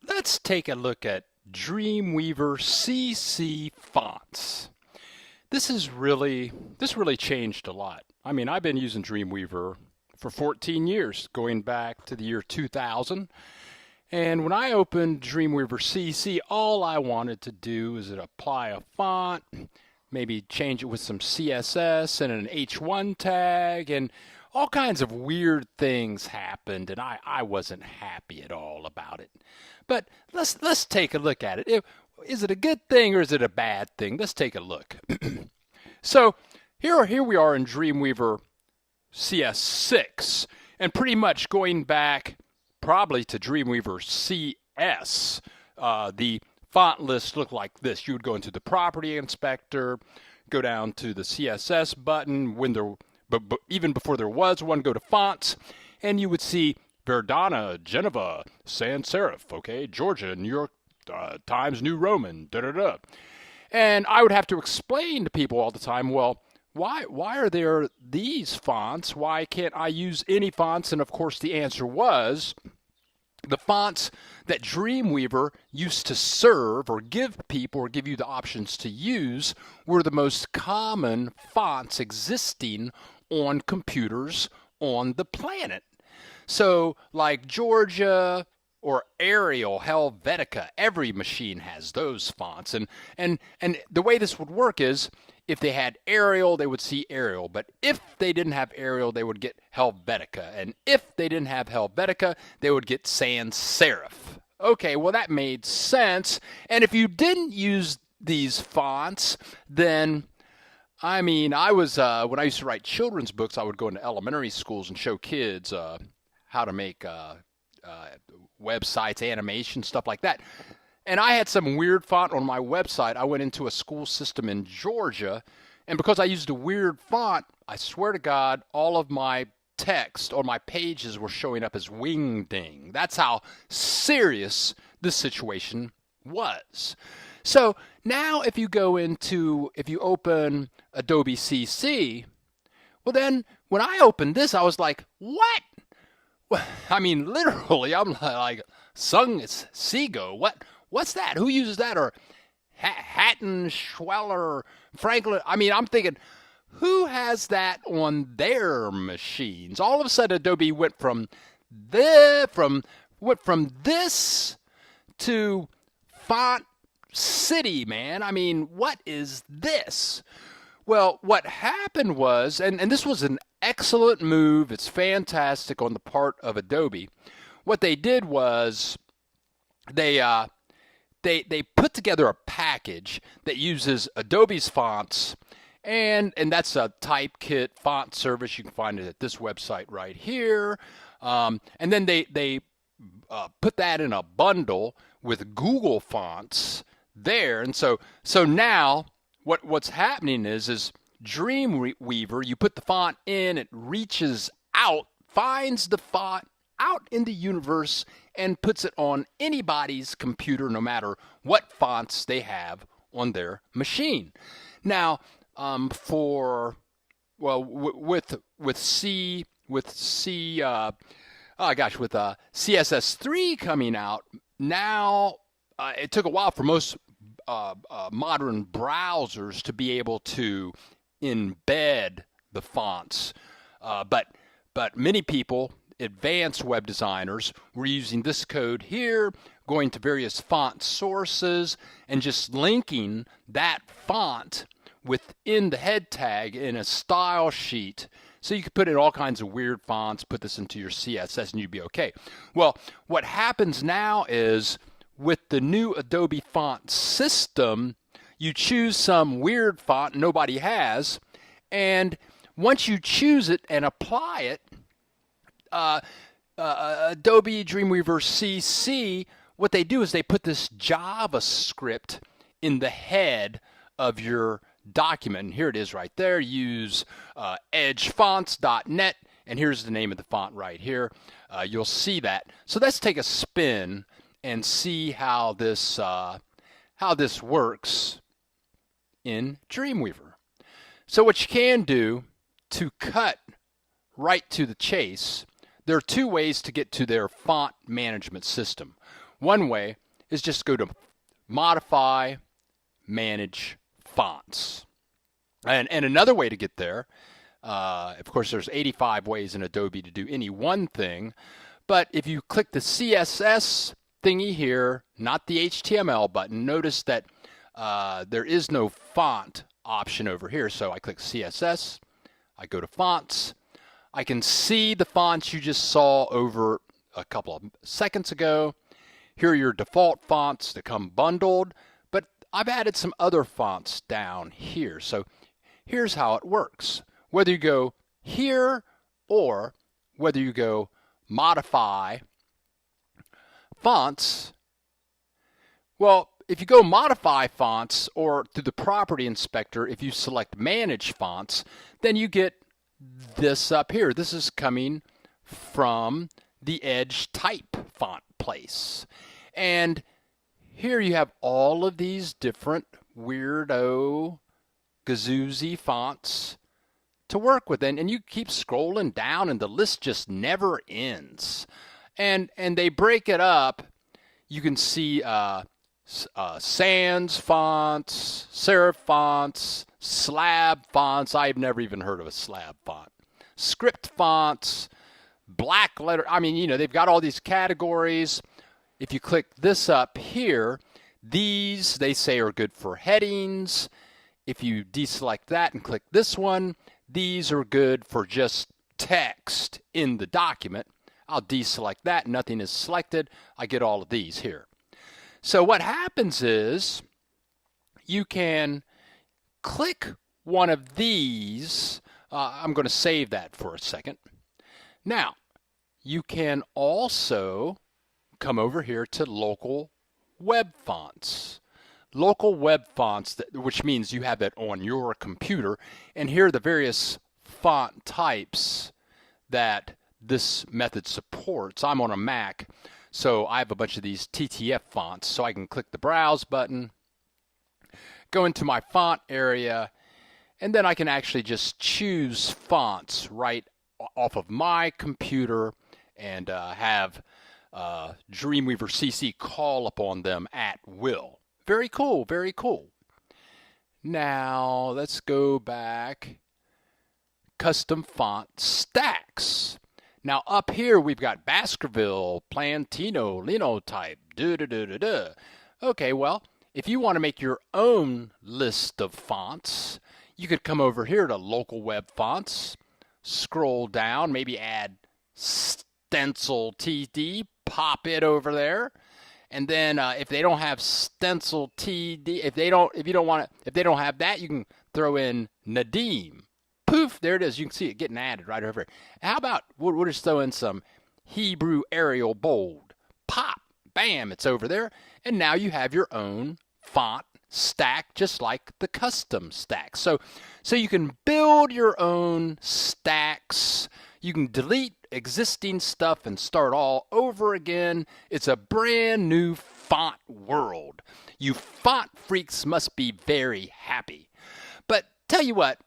Let's take a look at Dreamweaver CC fonts. This really changed a lot. I mean, I've been using Dreamweaver for 14 years, going back to the year 2000. And when I opened Dreamweaver CC, all I wanted to do is apply a font, maybe change it with some CSS and an H1 tag, and all kinds of weird things happened, and I wasn't happy at all about it. But let's take a look at it. Is it a good thing or is it a bad thing? Let's take a look. So here we are in Dreamweaver CS6, and pretty much going back probably to Dreamweaver CS, the font list looked like this. You would go into the property inspector, go down to the CSS button, but even before there was one, go to fonts, and you would see Verdana, Geneva, Sans Serif, okay, Georgia, New York Times New Roman, da-da-da. And I would have to explain to people all the time, well, why are there these fonts? Why can't I use any fonts? And of course the answer was the fonts that Dreamweaver used to serve or give people or give you the options to use were the most common fonts existing on computers on the planet. So like Georgia or Arial, Helvetica, every machine has those fonts. And the way this would work is if they had Arial, they would see Arial. But if they didn't have Arial, they would get Helvetica. And if they didn't have Helvetica, they would get Sans Serif. Okay, well, that made sense. And if you didn't use these fonts, then, I mean, I was, when I used to write children's books, I would go into elementary schools and show kids how to make websites, animation, stuff like that. And I had some weird font on my website. I went into a school system in Georgia, and because I used a weird font, I swear to God, all of my text on my pages were showing up as wingding. That's how serious this situation was. So now if you open Adobe CC, well then, when I opened this, I was like, what? I mean, literally, I'm like, Sung Seago, what's that? Who uses that? Or Hatton, Schweller, Franklin. I mean, I'm thinking, who has that on their machines? All of a sudden, Adobe went from this to Font City, man. I mean, what is this? Well, what happened was, and this was an excellent move, it's fantastic on the part of Adobe. What they did was they put together a package that uses Adobe's fonts, and that's a Typekit font service. You can find it at this website right here. And then they put that in a bundle with Google fonts there. And so now what's happening is Dreamweaver, you put the font in, it reaches out, finds the font out in the universe, and puts it on anybody's computer, no matter what fonts they have on their machine. Now, with CSS3 coming out, now it took a while for most modern browsers to be able to embed the fonts, but many people, advanced web designers, were using this code here, going to various font sources, and just linking that font within the head tag in a style sheet. So you could put in all kinds of weird fonts, put this into your CSS, and you'd be okay. Well, what happens now is with the new Adobe font system, you choose some weird font nobody has, and once you choose it and apply it, Adobe Dreamweaver CC, what they do is they put this JavaScript in the head of your document. And here it is right there. Use edgefonts.net, and here's the name of the font right here. You'll see that. So let's take a spin and see how this works in Dreamweaver. So what you can do to cut right to the chase, there are two ways to get to their font management system. One way is just go to Modify, Manage Fonts. And another way to get there, of course, there's 85 ways in Adobe to do any one thing, but if you click the CSS thingy here, not the HTML button, notice that there is no font option over here. So I click CSS, I go to Fonts. I can see the fonts you just saw over a couple of seconds ago. Here are your default fonts that come bundled, but I've added some other fonts down here. So here's how it works. Whether you go here or whether you go Modify Fonts, well, if you go Modify Fonts or through the Property Inspector, if you select Manage Fonts, then you get this up here. This is coming from the Edge type font place. And here you have all of these different weirdo gazoozy fonts to work with. And you keep scrolling down and the list just never ends. And they break it up. You can see sans fonts, serif fonts, slab fonts. I've never even heard of a slab font. Script fonts, black letter. I mean, they've got all these categories. If you click this up here, these, they say, are good for headings. If you deselect that and click this one, these are good for just text in the document. I'll deselect that. Nothing is selected. I get all of these here. So what happens is you can click one of these. I'm going to save that for a second. Now, you can also come over here to Local Web Fonts. Local Web Fonts, which means you have it on your computer. And here are the various font types that this method supports. I'm on a Mac, so I have a bunch of these TTF fonts. So I can click the Browse button, go into my font area, and then I can actually just choose fonts right off of my computer and have Dreamweaver CC call upon them at will. Very cool, very cool. Now let's go back. Custom font stacks. Now up here we've got Baskerville, Plantino, Linotype, Okay, well, if you want to make your own list of fonts, you could come over here to Local Web Fonts, scroll down, maybe add Stencil TD, pop it over there, and then if they don't have Stencil TD, if they don't have that, you can throw in Nadim. Poof, there it is. You can see it getting added right over here. How about we'll just throw in some Hebrew Arial bold. Pop, bam, it's over there, and now you have your own font stack, just like the custom stack. So you can build your own stacks. You can delete existing stuff and start all over again. It's a brand new font world. You font freaks must be very happy. But tell you what,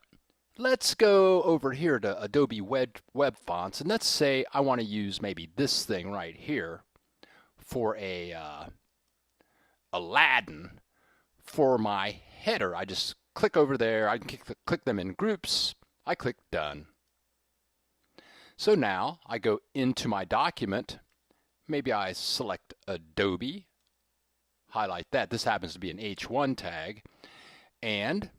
let's go over here to Adobe Web Fonts, and let's say I want to use maybe this thing right here for a Aladdin for my header. I just click over there. I can click them in groups. I click Done. So now I go into my document. Maybe I select Adobe, highlight that. This happens to be an H1 tag. And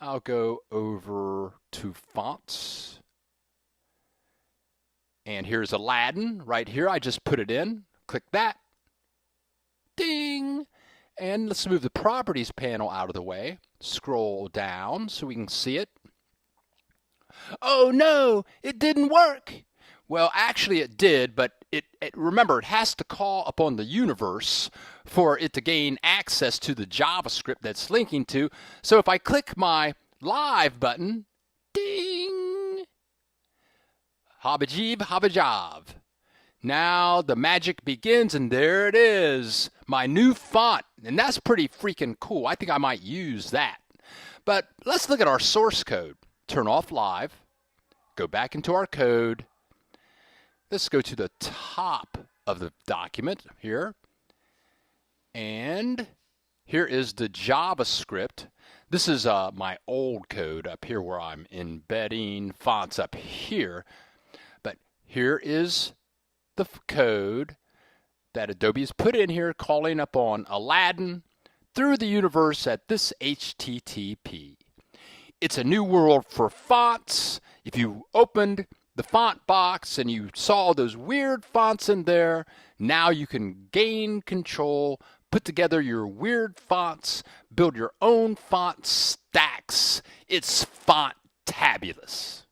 I'll go over to Fonts. And here's Aladdin right here. I just put it in. Click that. Ding! And let's move the Properties panel out of the way. Scroll down so we can see it. Oh no, it didn't work. Well, actually it did, but remember, it has to call upon the universe for it to gain access to the JavaScript that's linking to. So if I click my live button, ding, habajib, habajav. Now the magic begins, and there it is, my new font. And that's pretty freaking cool. I think I might use that. But let's look at our source code. Turn off live, go back into our code. Let's go to the top of the document here. And here is the JavaScript. This is my old code up here where I'm embedding fonts up here. But here is the code that Adobe has put in here, calling upon Aladdin through the universe at this HTTP. It's a new world for fonts. If you opened the font box and you saw those weird fonts in there, now you can gain control, put together your weird fonts, build your own font stacks. It's font-tabulous.